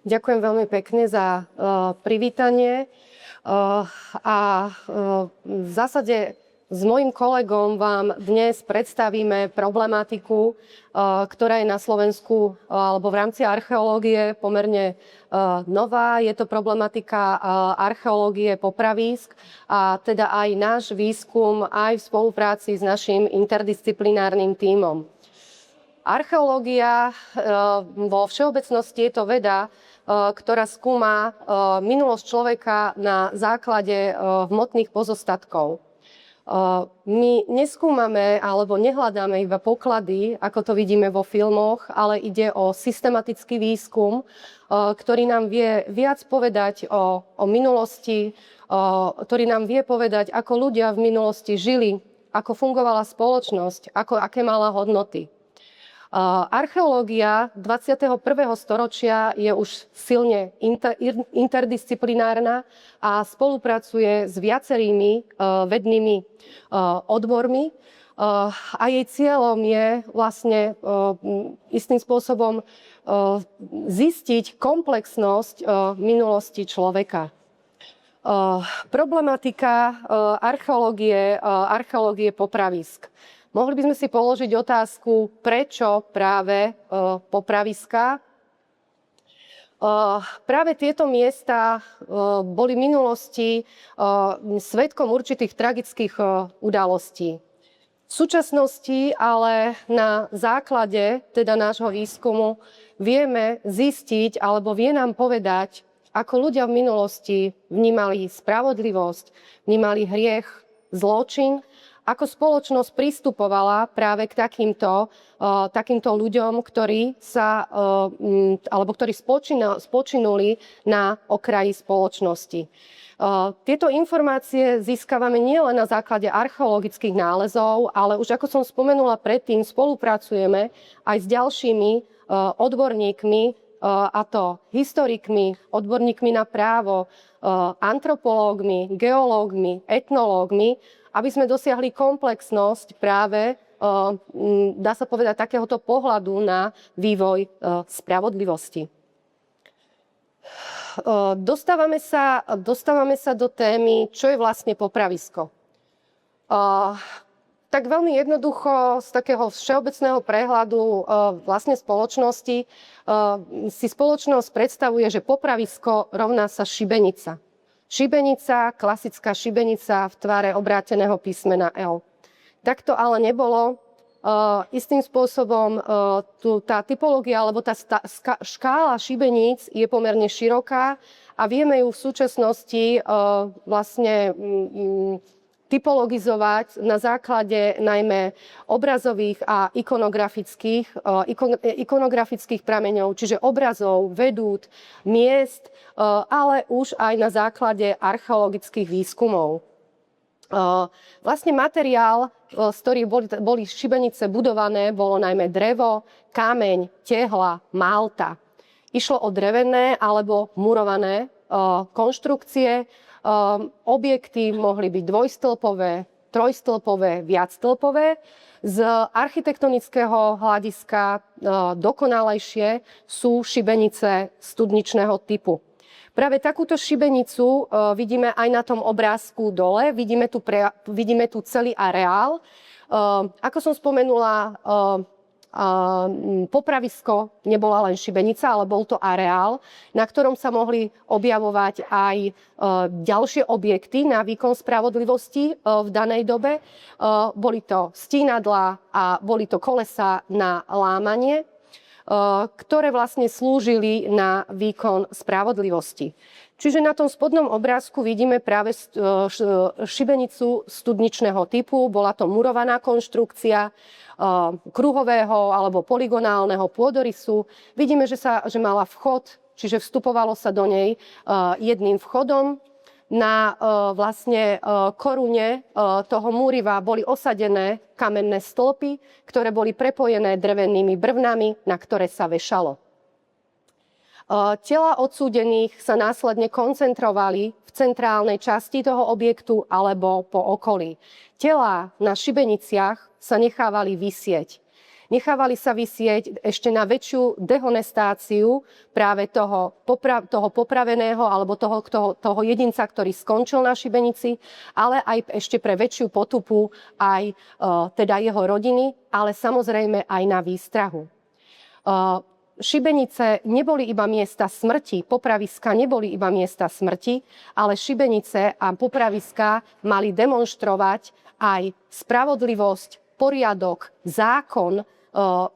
Ďakujem veľmi pekne za privítanie. V zásade s mojím kolegom vám dnes predstavíme problematiku, ktorá je na Slovensku alebo v rámci archeológie pomerne nová. Je to problematika archeológie popravísk a teda aj náš výskum aj v spolupráci s našim interdisciplinárnym tímom. Archeológia vo všeobecnosti je to veda, ktorá skúma minulosť človeka na základe hmotných pozostatkov. My neskúmame alebo nehľadáme iba poklady, ako to vidíme vo filmoch, ale ide o systematický výskum, ktorý nám vie viac povedať o minulosti, ktorý nám vie povedať, ako ľudia v minulosti žili, ako fungovala spoločnosť, aké mala hodnoty. Archeológia 21. storočia je už silne interdisciplinárna a spolupracuje s viacerými vednými odbormi a jej cieľom je vlastne istým spôsobom zistiť komplexnosť minulosti človeka. Problematika archeológie popravísk. Mohli by sme si položiť otázku, prečo práve popraviská? Práve tieto miesta boli v minulosti svedkom určitých tragických udalostí. V súčasnosti ale na základe teda nášho výskumu vieme zistiť alebo vie nám povedať, ako ľudia v minulosti vnímali spravodlivosť, vnímali hriech, zločin, ako spoločnosť pristupovala práve k takýmto ľuďom, ktorí spočinuli na okraji spoločnosti. Tieto informácie získavame nielen na základe archeologických nálezov, ale už ako som spomenula predtým, spolupracujeme aj s ďalšími odborníkmi, a to historikmi, odborníkmi na právo, antropológmi, geológmi, etnológmi, aby sme dosiahli komplexnosť práve, dá sa povedať, takéhoto pohľadu na vývoj spravodlivosti. Dostávame sa do témy, čo je vlastne popravisko. Tak veľmi jednoducho z takého všeobecného prehľadu vlastne spoločnosti si spoločnosť predstavuje, že popravisko rovná sa šibenica. Šibenica, klasická šibenica v tvare obráteného písmena L. Tak to ale nebolo. Istým spôsobom tá typológia alebo tá škála šibeníc je pomerne široká a vieme ju v súčasnosti vlastne typologizovať na základe najmä obrazových a ikonografických prameňov, čiže obrazov, vedút, miest, ale už aj na základe archeologických výskumov. Vlastne materiál, z ktorých boli šibenice budované, bolo najmä drevo, kameň, tehla, malta. Išlo o drevené alebo murované konštrukcie. Objekty mohli byť dvojstĺpové, trojstĺpové, viacstĺpové. Z architektonického hľadiska dokonalejšie sú šibenice studničného typu. Práve takúto šibenicu vidíme aj na tom obrázku dole, vidíme tu celý areál. Ako som spomenula, popravisko nebola len šibenica, ale bol to areál, na ktorom sa mohli objavovať aj ďalšie objekty na výkon spravodlivosti v danej dobe. Boli to stínadlá a boli to kolesá na lámanie, ktoré vlastne slúžili na výkon spravodlivosti. Čiže na tom spodnom obrázku vidíme práve šibenicu studničného typu. Bola to murovaná konštrukcia kruhového alebo polygonálneho pôdorysu. Vidíme, že mala vchod, čiže vstupovalo sa do nej jedným vchodom. Na vlastne korune toho múriva boli osadené kamenné stĺpy, ktoré boli prepojené drevenými brvnami, na ktoré sa vešalo. Tela odsúdených sa následne koncentrovali v centrálnej časti toho objektu alebo po okolí. Telá na šibeniciach sa nechávali visieť. Nechávali sa vysieť ešte na väčšiu dehonestáciu práve toho popraveného alebo toho jedinca, ktorý skončil na šibenici, ale aj ešte pre väčšiu potupu aj teda jeho rodiny, ale samozrejme aj na výstrahu. Šibenice neboli iba miesta smrti, popraviska neboli iba miesta smrti, ale šibenice a popraviska mali demonštrovať aj spravodlivosť, poriadok, zákon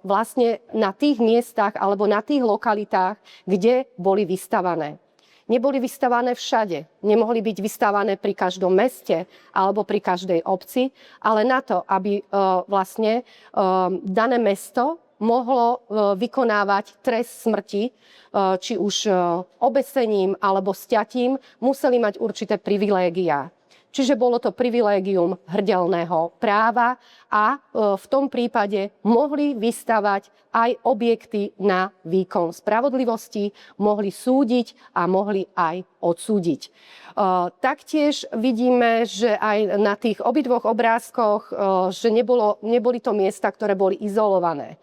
vlastne na tých miestach alebo na tých lokalitách, kde boli vystavané. Neboli vystavané všade, nemohli byť vystavané pri každom meste alebo pri každej obci, ale na to, aby vlastne dané mesto mohlo vykonávať trest smrti, či už obesením alebo sťatím, museli mať určité privilégia. Čiže bolo to privilégium hrdelného práva a v tom prípade mohli vystavať aj objekty na výkon spravodlivosti, mohli súdiť a mohli aj odsúdiť. Taktiež vidíme, že aj na tých obidvoch obrázkoch, že neboli to miesta, ktoré boli izolované.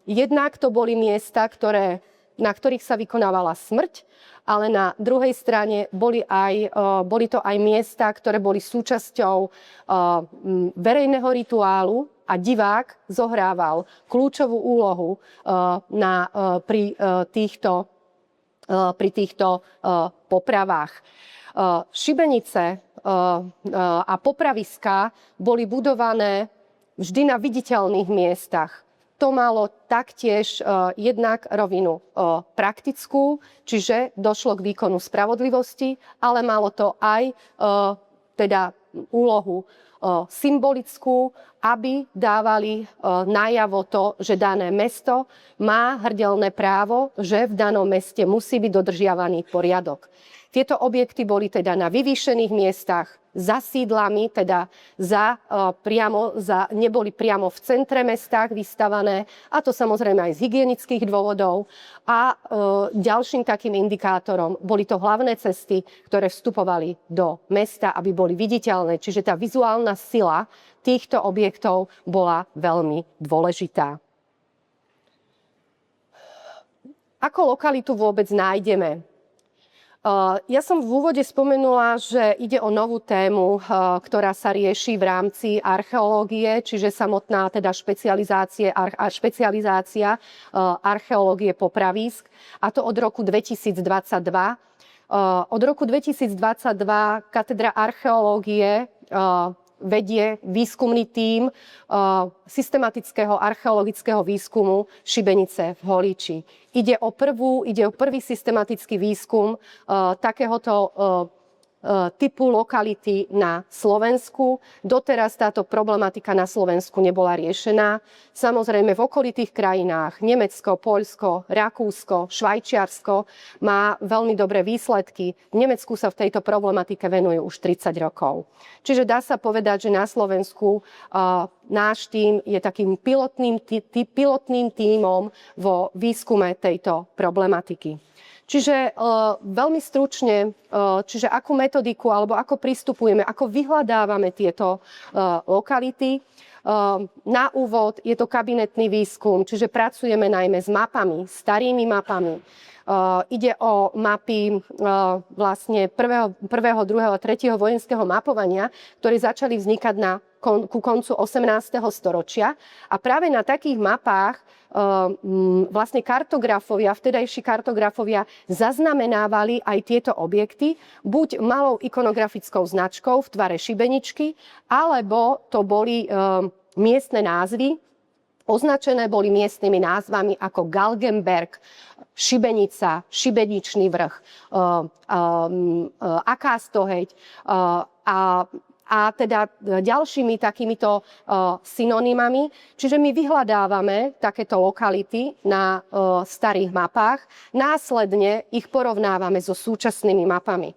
Jednak to boli miesta, na ktorých sa vykonávala smrť, ale na druhej strane boli to aj miesta, ktoré boli súčasťou verejného rituálu a divák zohrával kľúčovú úlohu pri týchto popravách. Šibenice a popraviská boli budované vždy na viditeľných miestach. To malo taktiež jednak rovinu praktickú, čiže došlo k výkonu spravodlivosti, ale malo to aj teda úlohu symbolickú, aby dávali najavo to, že dané mesto má hrdelné právo, že v danom meste musí byť dodržiavaný poriadok. Tieto objekty boli teda na vyvýšených miestach, za sídlami, teda neboli priamo v centre mestách vystavané, a to samozrejme aj z hygienických dôvodov. A ďalším takým indikátorom boli to hlavné cesty, ktoré vstupovali do mesta, aby boli viditeľné. Čiže tá vizuálna sila týchto objektov bola veľmi dôležitá. Ako lokalitu vôbec nájdeme? Ja som v úvode spomenula, že ide o novú tému, ktorá sa rieši v rámci archeológie, čiže samotná teda špecializácia archeológie popravísk, a to od roku 2022. Od roku 2022 katedra archeológie vedie výskumný tím systematického archeologického výskumu šibenice v Holíči. Ide o prvý systematický výskum takéhoto typu lokality na Slovensku. Doteraz táto problematika na Slovensku nebola riešená. Samozrejme v okolitých krajinách Nemecko, Poľsko, Rakúsko, Švajčiarsko má veľmi dobré výsledky. V Nemecku sa v tejto problematike venujú už 30 rokov. Čiže dá sa povedať, že na Slovensku náš tím je takým pilotným tímom vo výskume tejto problematiky. Čiže veľmi stručne, čiže akú metodiku alebo ako pristupujeme, ako vyhľadávame tieto lokality. Na úvod je to kabinetný výskum, čiže pracujeme najmä s mapami, starými mapami. Ide o mapy vlastne prvého, druhého a tretieho vojenského mapovania, ktoré začali vznikať ku koncu 18. storočia. A práve na takých mapách vlastne vtedajší kartografovia zaznamenávali aj tieto objekty, buď malou ikonografickou značkou v tvare šibeničky, alebo to boli miestne názvy. Označené boli miestnymi názvami ako Galgenberg, Šibenica, Šibeničný vrch, Akástoheď a teda ďalšími takýmito synonymami. Čiže my vyhľadávame takéto lokality na starých mapách, následne ich porovnávame so súčasnými mapami.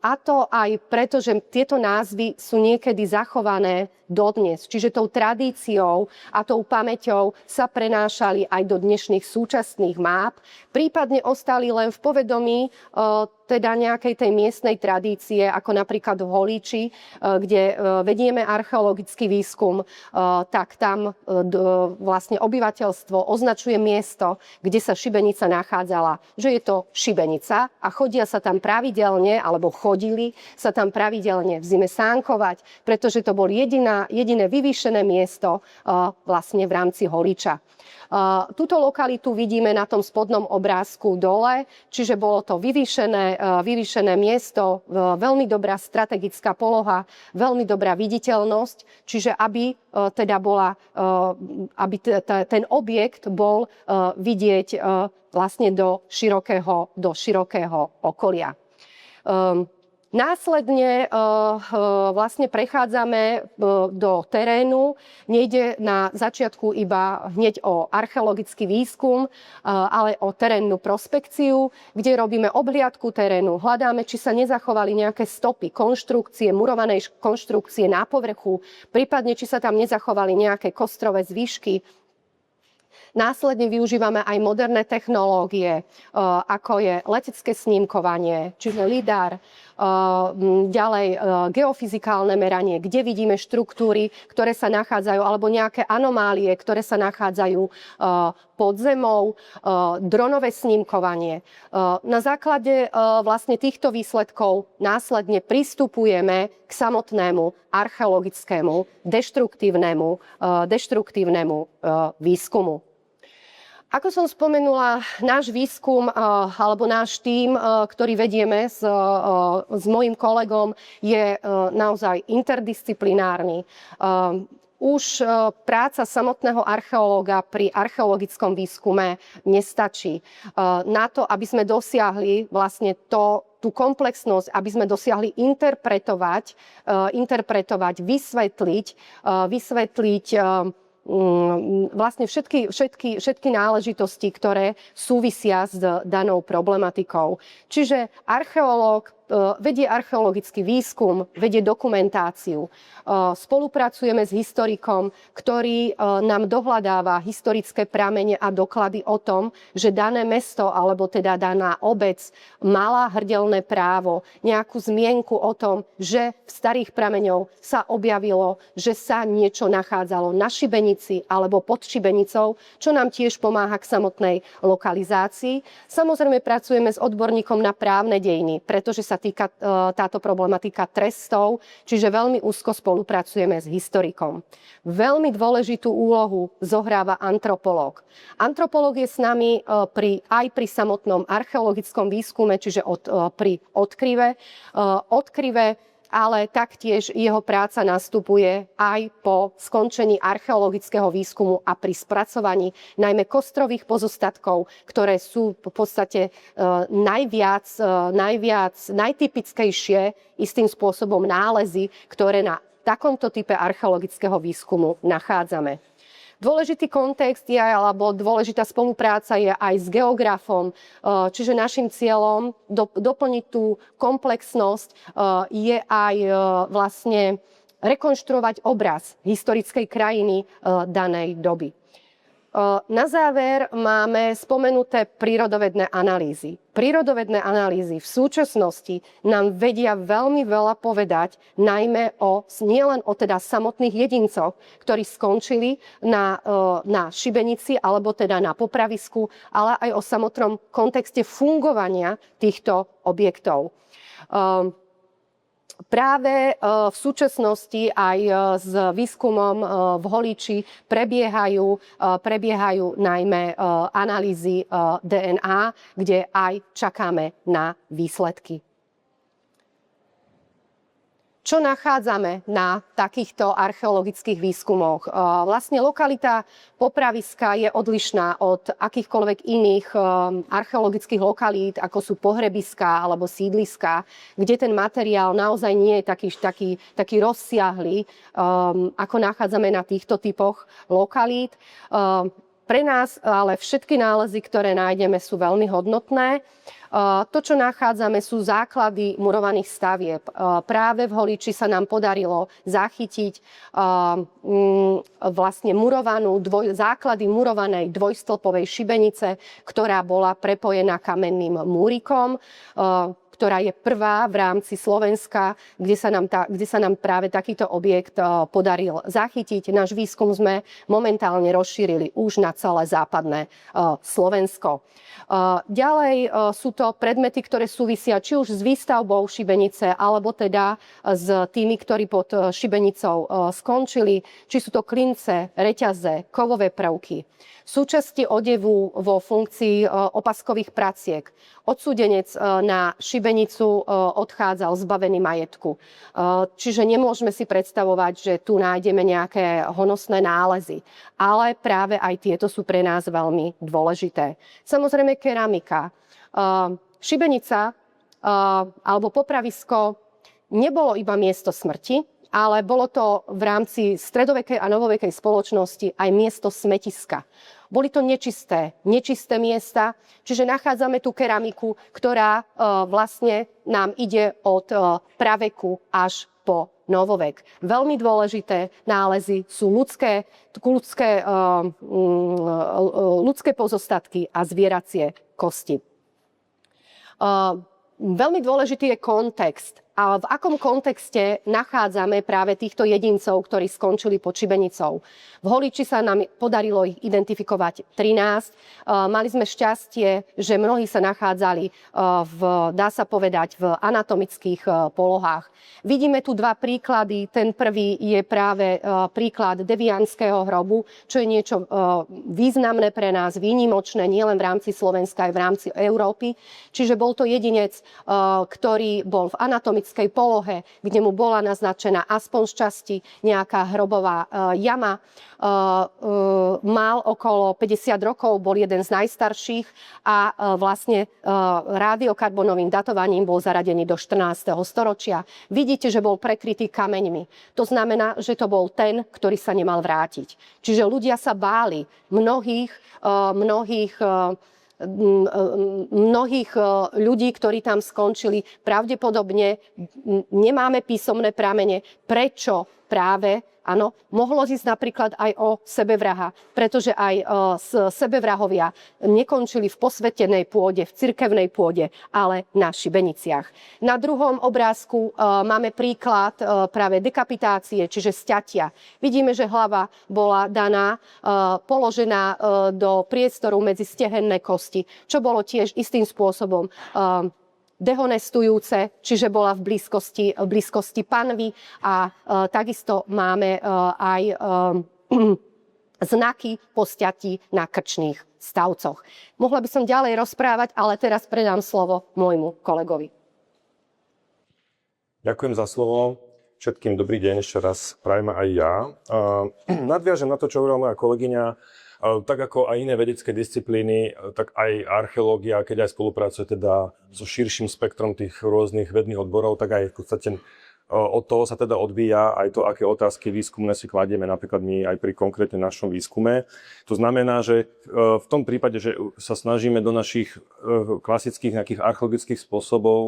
A to aj preto, že tieto názvy sú niekedy zachované dodnes. Čiže tou tradíciou a tou pamäťou sa prenášali aj do dnešných súčasných máp, prípadne ostali len v povedomí teda nejakej tej miestnej tradície, ako napríklad v Holíči, kde vedieme archeologický výskum, tak tam vlastne obyvateľstvo označuje miesto, kde sa šibenica nachádzala, že je to šibenica a chodia sa tam pravidelne, alebo chodili sa tam pravidelne v zime sánkovať, pretože to bolo jediné vyvýšené miesto vlastne v rámci Holíča. Túto lokalitu vidíme na tom spodnom obrázku dole, čiže bolo to vyvýšené miesto, veľmi dobrá strategická poloha, veľmi dobrá viditeľnosť, čiže aby ten objekt bol vidieť vlastne do širokého okolia. Následne vlastne prechádzame do terénu. Nejde na začiatku iba hneď o archeologický výskum, ale o terénnu prospekciu, kde robíme obhliadku terénu. Hľadáme, či sa nezachovali nejaké stopy, konštrukcie, murovanej konštrukcie na povrchu, prípadne či sa tam nezachovali nejaké kostrové zvyšky. Následne využívame aj moderné technológie, ako je letecké snímkovanie, čiže lidar, ďalej geofyzikálne meranie, kde vidíme štruktúry, ktoré sa nachádzajú, alebo nejaké anomálie, ktoré sa nachádzajú pod zemou, dronové snímkovanie. Na základe vlastne týchto výsledkov následne pristupujeme k samotnému archeologickému deštruktívnemu výskumu. Ako som spomenula, náš výskum alebo náš tím, ktorý vedieme s mojím kolegom, je naozaj interdisciplinárny. Už práca samotného archeológa pri archeologickom výskume nestačí. Na to, aby sme dosiahli vlastne tú komplexnosť, aby sme dosiahli interpretovať, vysvetliť vlastne všetky náležitosti, ktoré súvisia s danou problematikou. Čiže archeológ vedie archeologický výskum, vedie dokumentáciu. Spolupracujeme s historikom, ktorý nám dohľadáva historické pramene a doklady o tom, že dané mesto alebo teda daná obec mala hrdelné právo, nejakú zmienku o tom, že v starých prameňoch sa objavilo, že sa niečo nachádzalo na šibenici alebo pod šibenicou, čo nám tiež pomáha k samotnej lokalizácii. Samozrejme pracujeme s odborníkom na právne dejiny, pretože sa týka táto problematika trestov, čiže veľmi úzko spolupracujeme s historikom. Veľmi dôležitú úlohu zohráva antropológ. Antropológ je s nami aj pri samotnom archeologickom výskume, čiže pri odkryve, ale taktiež jeho práca nastupuje aj po skončení archeologického výskumu a pri spracovaní najmä kostrových pozostatkov, ktoré sú v podstate najtypickejšie istým spôsobom nálezy, ktoré na takomto type archeologického výskumu nachádzame. Dôležitý kontext je, alebo dôležitá spolupráca je aj s geografom, čiže našim cieľom doplniť tú komplexnosť je aj vlastne rekonštruovať obraz historickej krajiny danej doby. Na záver máme spomenuté prírodovedné analýzy. Prírodovedné analýzy v súčasnosti nám vedia veľmi veľa povedať, najmä nielen o teda samotných jedincoch, ktorí skončili na šibenici alebo teda na popravisku, ale aj o samotnom kontexte fungovania týchto objektov. Práve v súčasnosti aj s výskumom v Holíči prebiehajú najmä analýzy DNA, kde aj čakáme na výsledky. Čo nachádzame na takýchto archeologických výskumoch? Vlastne lokalita popraviska je odlišná od akýchkoľvek iných archeologických lokalít, ako sú pohrebiská alebo sídliská, kde ten materiál naozaj nie je taký rozsiahlý, ako nachádzame na týchto typoch lokalít. Pre nás ale všetky nálezy, ktoré nájdeme, sú veľmi hodnotné. To, čo nachádzame, sú základy murovaných stavieb. Práve v Holíči sa nám podarilo zachytiť vlastne základy murovanej dvojstĺpovej šibenice, ktorá bola prepojená kamenným múrikom, ktorá je prvá v rámci Slovenska, kde sa nám práve takýto objekt podaril zachytiť. Náš výskum sme momentálne rozšírili už na celé západné Slovensko. Ďalej sú to predmety, ktoré súvisia či už s výstavbou šibenice, alebo teda s tými, ktorí pod šibenicou skončili, či sú to klince, reťaze, kovové prvky. Súčasti odevu vo funkcii opaskových praciek. Odsúdenec na šibenicu odchádzal zbavený majetku. Čiže nemôžeme si predstavovať, že tu nájdeme nejaké honosné nálezy. Ale práve aj tieto sú pre nás veľmi dôležité. Samozrejme keramika. Šibenica alebo popravisko nebolo iba miesto smrti, ale bolo to v rámci stredovekej a novovekej spoločnosti aj miesto smetiska. Boli to nečisté miesta, čiže nachádzame tú keramiku, ktorá vlastne nám ide od praveku až po novovek. Veľmi dôležité nálezy sú ľudské pozostatky a zvieracie kosti. Veľmi dôležitý je kontext. A v akom kontexte nachádzame práve týchto jedincov, ktorí skončili pod šibenicou. V Holíči sa nám podarilo ich identifikovať 13. Mali sme šťastie, že mnohí sa nachádzali dá sa povedať, v anatomických polohách. Vidíme tu dva príklady. Ten prvý je práve príklad devianského hrobu, čo je niečo významné pre nás, výnimočné, nielen v rámci Slovenska, aj v rámci Európy. Čiže bol to jedinec, ktorý bol v anatomickej polohe, kde mu bola naznačená aspoň z časti nejaká hrobová jama. Mal okolo 50 rokov, bol jeden z najstarších a vlastne rádiokarbonovým datovaním bol zaradený do 14. storočia. Vidíte, že bol prekrytý kameňmi. To znamená, že to bol ten, ktorý sa nemal vrátiť. Čiže ľudia sa báli mnohých ľudí, ktorí tam skončili. Pravdepodobne nemáme písomné pramene, prečo práve. Áno, mohlo ísť napríklad aj o sebevraha, pretože aj sebevrahovia nekončili v posvetenej pôde, v cirkevnej pôde, ale na šibeniciach. Na druhom obrázku máme príklad práve dekapitácie, čiže sťatia. Vidíme, že hlava bola daná, položená do priestoru medzi stehenné kosti, čo bolo tiež istým spôsobom dehonestujúce, čiže bola v blízkosti panvy a takisto máme aj znaky po sťatí na krčných stavcoch. Mohla by som ďalej rozprávať, ale teraz predám slovo môjmu kolegovi. Ďakujem za slovo. Všetkým dobrý deň, ešte raz prajem aj ja. Nadviažem na to, čo hovorila moja kolegyňa. Tak ako aj iné vedecké disciplíny, tak aj archeológia, keď aj spolupracuje teda so širším spektrom tých rôznych vedných odborov, tak aj v podstate od toho sa teda odvíja aj to, aké otázky výskumné si kladieme, napríklad my aj pri konkrétne našom výskume. To znamená, že v tom prípade, že sa snažíme do našich klasických nejakých archeologických spôsobov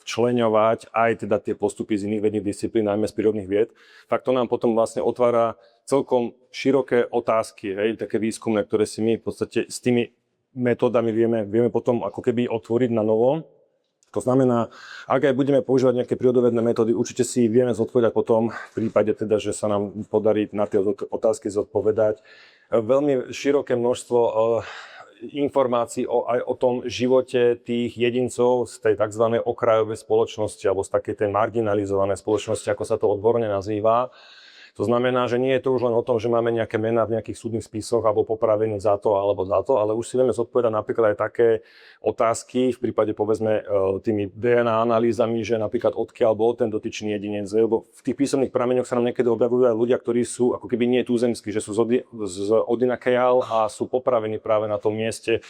včleňovať aj teda tie postupy z iných vedných disciplín, najmä z prírodných vied, tak to nám potom vlastne otvára celkom široké otázky, také výskumné, ktoré si my v podstate s tými metódami vieme potom ako keby otvoriť na novo. To znamená, ak aj budeme používať nejaké prírodovedné metódy, určite si vieme zodpovedať potom, v prípade teda, že sa nám podarí na tie otázky zodpovedať. Veľmi široké množstvo informácií aj o tom živote tých jedincov z tej tzv. Okrajovej spoločnosti alebo z takej tej marginalizovanej spoločnosti, ako sa to odborne nazýva. To znamená, že nie je to už len o tom, že máme nejaké mená v nejakých súdnych spisoch alebo popravení za to alebo za to, ale už si vieme zodpovedať napríklad aj také otázky v prípade povedzme tými DNA analýzami, že napríklad odkiaľ bol ten dotyčný jedinec, lebo v tých písomných prameňoch sa nám niekedy objavujú aj ľudia, ktorí sú ako keby nie túzemskí, že sú z odinakiaľ a sú popravení práve na tom mieste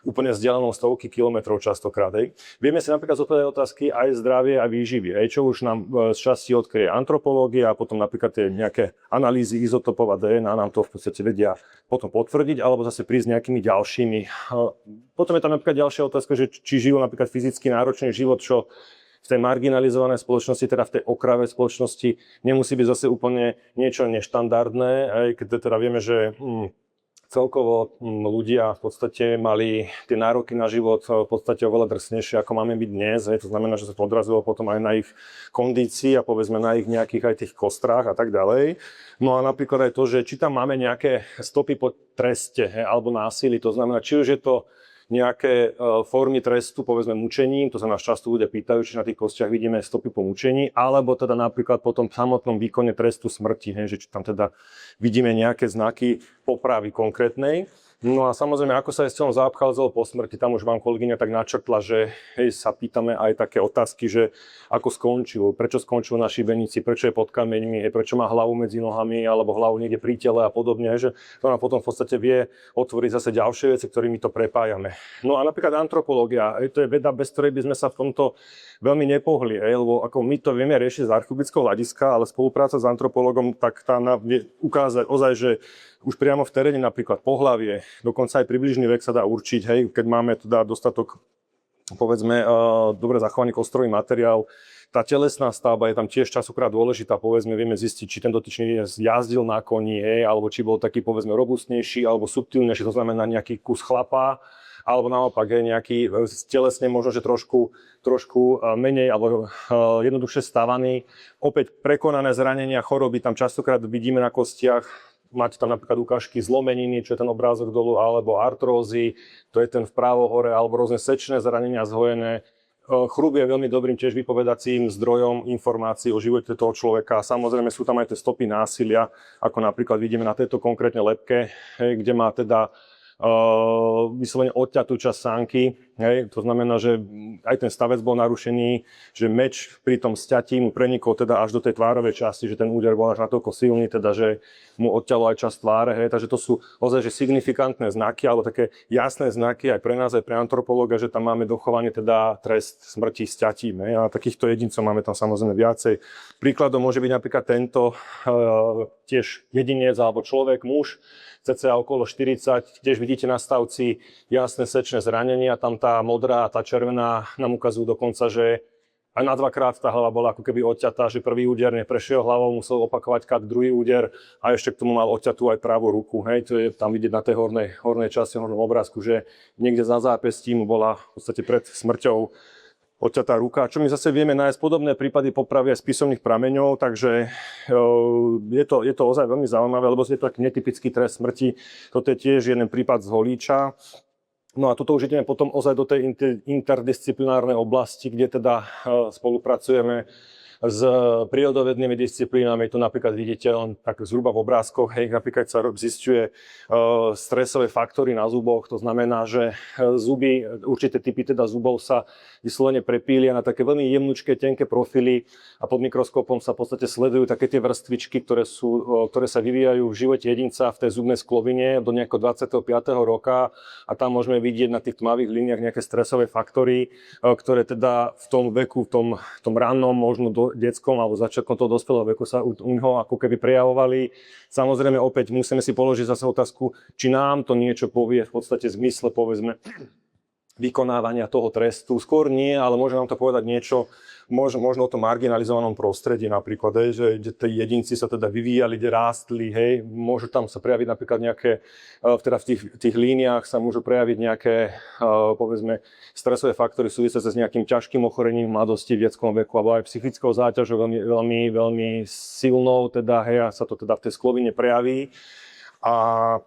úplne vzdialenou stovky kilometrov častokrát. Hej. Vieme si napríklad zodpovedať otázky aj zdravie a výživy, hej, čo už nám z časti odkryje antropológia a potom napríklad tie nejaké analýzy izotopov a DNA nám to v podstate vedia potom potvrdiť alebo zase prísť nejakými ďalšími. Potom je tam napríklad ďalšia otázka, že či žijú napríklad fyzicky náročný život, čo v tej marginalizovanej spoločnosti, teda v tej okrajovej spoločnosti, nemusí byť zase úplne niečo neštandardné, aj keď teda vieme, že celkovo ľudia v podstate mali tie nároky na život v podstate oveľa drsnejšie, ako máme byť dnes. To znamená, že sa to odrazilo potom aj na ich kondícii a povedzme na ich nejakých aj tých kostrách a tak ďalej. No a napríklad aj to, že či tam máme nejaké stopy po treste alebo násilí, to znamená, či už je to nejaké formy trestu, povedzme mučením, to sa nás často ľudia pýtajú, či na tých kostiach vidíme stopy po mučení, alebo teda napríklad po tom samotnom výkone trestu smrti, že či tam teda vidíme nejaké znaky popravy konkrétnej. No a samozrejme, ako sa aj s celom zaobchádzalo po smrti, tam už vám kolegyňa tak načrtla, že sa pýtame aj také otázky, že ako skončil, prečo skončil na šibenici, prečo je pod kameňmi, prečo má hlavu medzi nohami alebo hlavu niekde pri tele a podobne, že to nám potom v podstate vie otvoriť zase ďalšie veci, ktorými to prepájame. No a napríklad antropológia, to je veda, bez ktorej by sme sa v tomto veľmi nepohli, lebo ako my to vieme riešiť z archeologického hľadiska, ale spolupráca s antropologom, tak tá nám vie ukázať ozaj, že už priamo v teréne napríklad pohlavie, dokonca aj približný vek sa dá určiť, hej, keď máme teda dostatok, povedzme, dobre zachovaný kostrový materiál. Tá telesná stavba je tam tiež častokrát dôležitá, povedzme, vieme zistiť, či ten dotyčný jazdil na koni, hej, alebo či bol taký, povedzme, robustnejší, alebo subtilnejší, to znamená nejaký kus chlapa, alebo naopak je nejaký telesne možno, že trošku menej alebo jednoduchšie stavaný. Opäť prekonané zranenia, choroby tam častokrát vidíme na kostiach. Máte tam napríklad ukážky zlomeniny, čo je ten obrázok dolu, alebo artrózy, to je ten vpravo hore, alebo rôzne sečné zranenia zhojené. Chrúb je veľmi dobrým tiež vypovedacím zdrojom informácií o živote toho človeka. Samozrejme sú tam aj tie stopy násilia, ako napríklad vidíme na tejto konkrétne lebke, kde má teda vyslovene odťatú časť sánky. Hej. To znamená, že aj ten stavec bol narušený, že meč pri tom sťatí mu prenikol teda až do tej tvárovej časti, že ten úder bol až natoľko silný, teda, že mu odťalo aj časť tváre. Hej. Takže to sú ozaj že signifikantné znaky, alebo také jasné znaky aj pre nás, aj pre antropológa, že tam máme dochovaný teda trest smrti sťatím. Hej. A takýchto jedincov máme tam samozrejme viacej. Príkladom môže byť napríklad tento tiež jedinec alebo človek, muž, cca okolo 40, tiež vidíte na stavci jasné sečné zranenia, tam tá modrá a tá červená nám ukazujú dokonca, že aj na dvakrát tá hlava bola ako keby odťatá, že prvý úder neprešiel hlavou, musel opakovať druhý úder a ešte k tomu mal odťatú aj pravú ruku. Hej, to je tam vidieť na tej hornej časti, hornom obrázku, že niekde za zápestí mu bola v podstate pred smrťou odťatá ruka, čo my zase vieme nájsť podobné prípady popravy aj z písomných prameňov, takže je to ozaj veľmi zaujímavé, lebo je to taký netypický trest smrti. Toto je tiež jeden prípad z Holíča. No a toto už ideme potom ozaj do tej interdisciplinárnej oblasti, kde teda spolupracujeme s prírodovednými disciplínami. Tu napríklad vidíte len tak zhruba v obrázkoch, hej, napríklad sa zisťuje stresové faktory na zuboch, to znamená, že zuby, určité typy teda zubov sa vyslovene prepília na také veľmi jemnučké, tenké profily a pod mikroskopom sa v podstate sledujú také tie vrstvičky, ktoré sa vyvíjajú v živote jedinca v tej zubnej sklovine do nejakého 25. roka a tam môžeme vidieť na tých tmavých líniách nejaké stresové faktory, ktoré teda v tom veku, v tom rannom, možno detskom alebo začiatkom toho dospelého veku sa u neho ako keby prejavovali. Samozrejme opäť musíme si položiť zase otázku, či nám to niečo povie v podstate v zmysle, povedzme, vykonávania toho trestu. Skôr nie, ale môže nám to povedať niečo možno o tom marginalizovanom prostredí napríklad, že tí jedinci sa teda vyvíjali, kde rástli, hej, môžu tam sa prejaviť napríklad nejaké, teda v tých líniách sa môžu prejaviť nejaké, povedzme, stresové faktory súvisiace s nejakým ťažkým ochorením v mladosti, v detskom veku, alebo aj psychickou záťažou veľmi silnou, teda, hej, a sa to teda v tej sklovine prejaví. A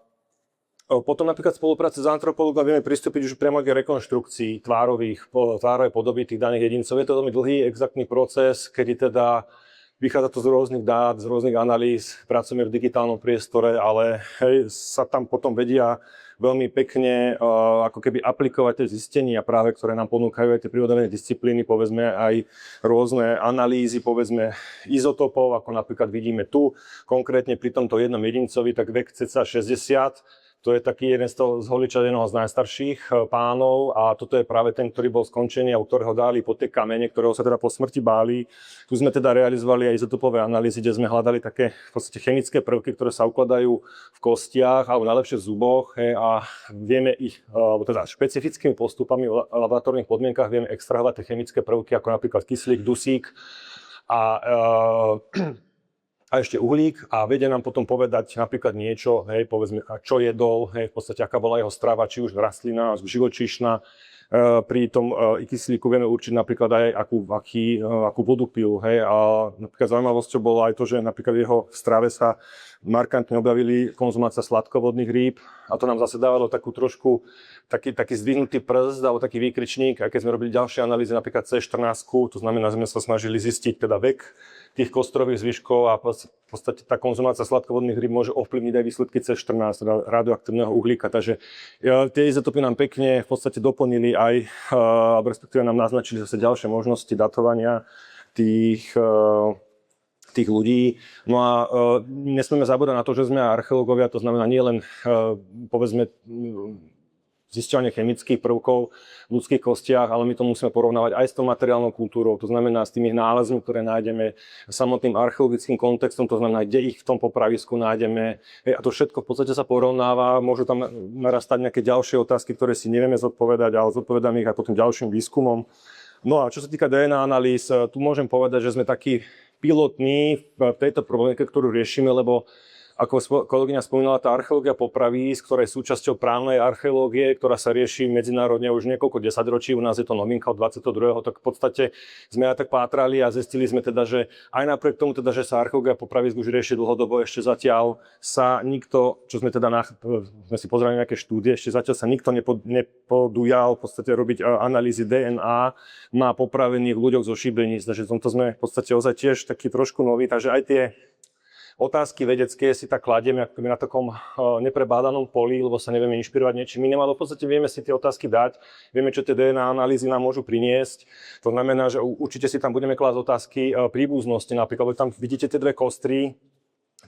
potom napríklad v spolupráci s antropologom vieme pristúpiť už priamo k rekonštrukcii tvárovej podoby tých daných jedincov. Je to veľmi dlhý, exaktný proces, kedy teda vychádza to z rôznych dát, z rôznych analýz, pracujeme v digitálnom priestore, ale hej, sa tam potom vedia veľmi pekne ako keby aplikovať tie zistenia práve, ktoré nám ponúkajú aj tie prírodovedné disciplíny, povedzme aj rôzne analýzy, povedzme izotopov, ako napríklad vidíme tu, konkrétne pri tomto jednom jedincovi, tak vek cca 60, To je taký jeden z Holiča, jednoho z najstarších pánov a toto je práve ten, ktorý bol skončený a u ktorého dali po tie kamene, ktorého sa teda po smrti báli. Tu sme teda realizovali aj izotopové analýzy, kde sme hľadali také v podstate chemické prvky, ktoré sa ukladajú v kostiach alebo najlepšie v zuboch a vieme ich, teda špecifickými postupami v laboratórnych podmienkach vieme extrahovať tie chemické prvky, ako napríklad kyslík, dusík a ešte uhlík a vedia nám potom povedať napríklad niečo, hej, povedzme, čo jedol, hej, v podstate aká bola jeho strava, či už rastlina, živočíšna. Pri tom kyslíku vieme určiť napríklad aj akú vodu pil, hej, a napríklad zaujímavosťou bolo aj to, že napríklad v jeho strave sa markantne objavili konzumácia sladkovodných rýb a to nám zase dávalo takú trošku taký zdvihnutý prst alebo taký výkričník, aj keď sme robili ďalšie analýzy, napríklad C14, to znamená, že sme sa snažili zistiť teda vek tých kostrových zvyškov a v podstate tá konzumácia sladkovodných rýb môže ovplyvniť aj výsledky C14, teda radioaktívneho uhlíka. Takže tie izotopy nám pekne v podstate doplnili aj, respektíve nám naznačili zase ďalšie možnosti datovania tých ľudí. No a nesmieme zabúdať na to, že sme archeológovia, to znamená nie len povedzme zisťovanie chemických prvkov v ľudských kostiach, ale my to musíme porovnávať aj s tou materiálnou kultúrou, to znamená s tými nálezmi, ktoré nájdeme, samotným archeologickým kontextom, to znamená, kde ich v tom popravisku nájdeme. A to všetko v podstate sa porovnáva, môžu tam narastať nejaké ďalšie otázky, ktoré si nevieme zodpovedať, ale zodpovedáme ich aj potom ďalším výskumom. No a čo sa týka DNA analýz, tu môžem povedať, že sme takí pilotní v tejto problémke, ktorú riešime, lebo ako kolegyňa spomínala, tá archeológia popravísk, ktorá je súčasťou právnej archeológie, ktorá sa rieši medzinárodne už niekoľko desaťročí, u nás je to novinka od 22., tak v podstate sme aj tak pátrali a zistili sme teda, že aj napriek tomu teda, že sa archeológia popravísk už rieši dlhodobo, ešte zatiaľ sa nikto, čo sme teda sme si pozerali nejaké štúdie, ešte zatiaľ sa nikto nepodujal v podstate robiť analýzy DNA na popravených ľuďoch zo šibeníc, takže v tomto sme v podstate ozaj tiež taký trošku noví, takže aj tie otázky vedecké si tak kladieme ako na takom neprebádanom poli, lebo sa nevieme inšpirovať niečím iným, ale v podstate vieme si tie otázky dať, vieme, čo tie DNA analýzy nám môžu priniesť. To znamená, že určite si tam budeme klásť otázky príbuznosti, napríklad tam vidíte tie dve kostry,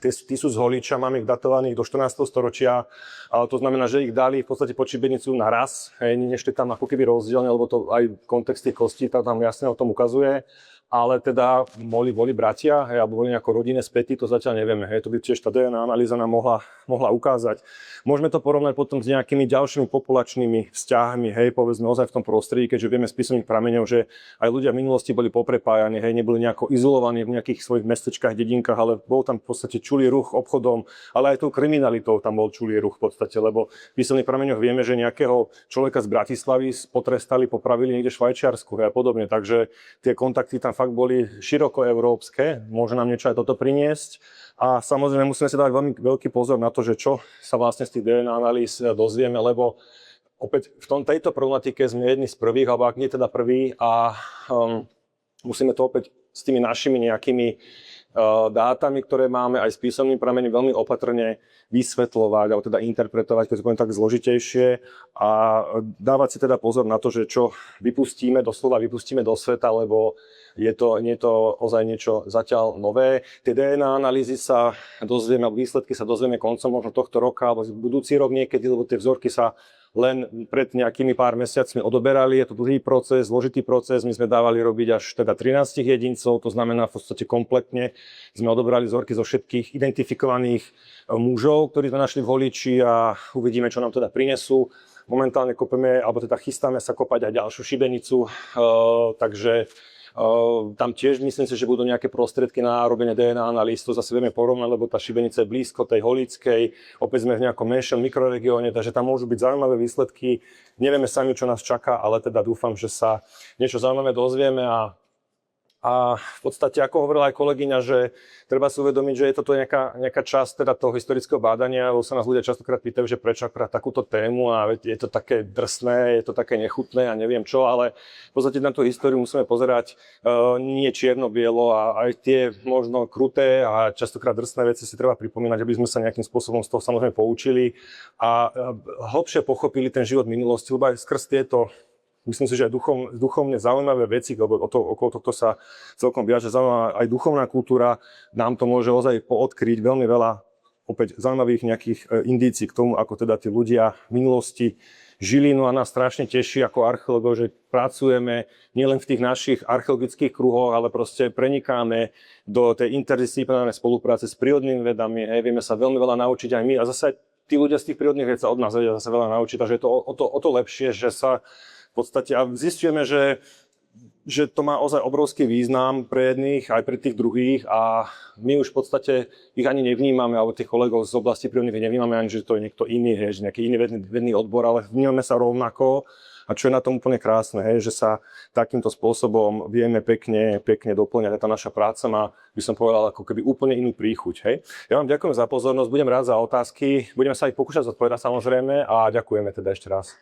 tí sú z Holiča, máme ich datovaných do 14. storočia, ale to znamená, že ich dali v podstate pod šibenicu naraz, nešli tam ako keby rozdielne, lebo to aj kontext tých kostí tam jasne o tom ukazuje. Ale teda boli bratia, alebo boli nejako rodinné späty, to zatiaľ nevieme. To by tiež tá DNA analýza nám mohla ukázať. Môžeme to porovnať potom s nejakými ďalšími populačnými vzťahmi, povedzme ozaj v tom prostredí, keďže vieme z písomných prameňov, že aj ľudia v minulosti boli poprepájani, neboli nejako izolovaní v nejakých svojich mestečkách, dedinkách, ale bol tam v podstate čulý ruch obchodom, ale aj tou kriminalitou tam bol čulý ruch v podstate, lebo v písomných prameňoch vieme, že nejakého človeka z Bratislavy potrestali, popravili niekde v Švajčiarsku a podobne, takže tie kontakty tam fakt boli široko európske, môže nám niečo aj toto priniesť. A samozrejme musíme si dať veľmi veľký pozor na to, že čo sa vlastne z tých DNA analýz dozvieme, lebo opäť v tejto problematike sme jedni z prvých, alebo ak nie teda prvý a musíme to opäť s tými našimi nejakými dátami, ktoré máme aj s písomným pramením veľmi opatrne vysvetľovať, alebo teda interpretovať, keď to poviem tak zložitejšie a dávať si teda pozor na to, že čo vypustíme do sveta, lebo je to ozaj niečo zatiaľ nové. Tie DNA analýzy sa dozvieme, výsledky sa dozvieme koncom možno tohto roka, alebo budúci rok niekedy, lebo tie vzorky sa len pred nejakými pár mesiacmi odoberali. Je to dlhý proces, zložitý proces. My sme dávali robiť až teda 13 jedincov, to znamená v podstate kompletne. Sme odobrali vzorky zo všetkých identifikovaných mužov, ktorí sme našli v Holiči a uvidíme, čo nám teda prinesú. Momentálne kopeme, alebo teda chystáme sa kopať aj ďalšiu šibenicu, takže tam tiež myslím si, že budú nejaké prostriedky na robenie DNA analýz, to zase vieme porovnať, lebo tá šibenica je blízko tej Holickej, opäť sme v nejakom menšom mikroregióne, takže tam môžu byť zaujímavé výsledky. Nevieme sami, čo nás čaká, ale teda dúfam, že sa niečo zaujímavé dozvieme a v podstate, ako hovorila aj kolegyňa, že treba si uvedomiť, že je toto nejaká časť teda toho historického bádania, lebo sa nás ľudia častokrát pýtajú, že prečo akorát takúto tému a je to také drsné, je to také nechutné a neviem čo, ale v podstate na tú históriu musíme pozerať nie čierno-bielo a aj tie možno kruté a častokrát drsné veci si treba pripomínať, aby sme sa nejakým spôsobom z toho samozrejme poučili a hlbšie pochopili ten život minulosti, lebo aj skrz tieto myslím si, že aj duchovne zaujímavé veci, lebo okolo tohto sa celkom viaže zaujímavá aj duchovná kultúra, nám to môže ozaj poodkryť veľmi veľa opäť zaujímavých nejakých indícií k tomu, ako teda tí ľudia v minulosti žili. No a nás strašne teší ako archeológov, že pracujeme nielen v tých našich archeologických kruhoch, ale proste prenikáme do tej interdisciplinárnej spolupráce s prírodnými vedami. Vieme sa veľmi veľa naučiť aj my a zase tí ľudia z tých prírodných ved sa od nás vedia zase veľa naučiť, takže je to o to lepšie, že sa v podstate a zistujeme, že to má ozaj obrovský význam pre jedných, aj pre tých druhých a my už v podstate ich ani nevnímame, alebo tých kolegov z oblasti prírodných veď nevnímame ani, že to je niekto iný, že nejaký iný vedný odbor, ale vnímame sa rovnako a čo je na tom úplne krásne, že sa takýmto spôsobom vieme pekne doplňať. Tá naša práca má, by som povedal, ako keby úplne inú príchuť. Ja vám ďakujem za pozornosť, budem rád za otázky, budeme sa ich pokúšať zodpovedať samozrejme a ďakujeme teda ešte raz.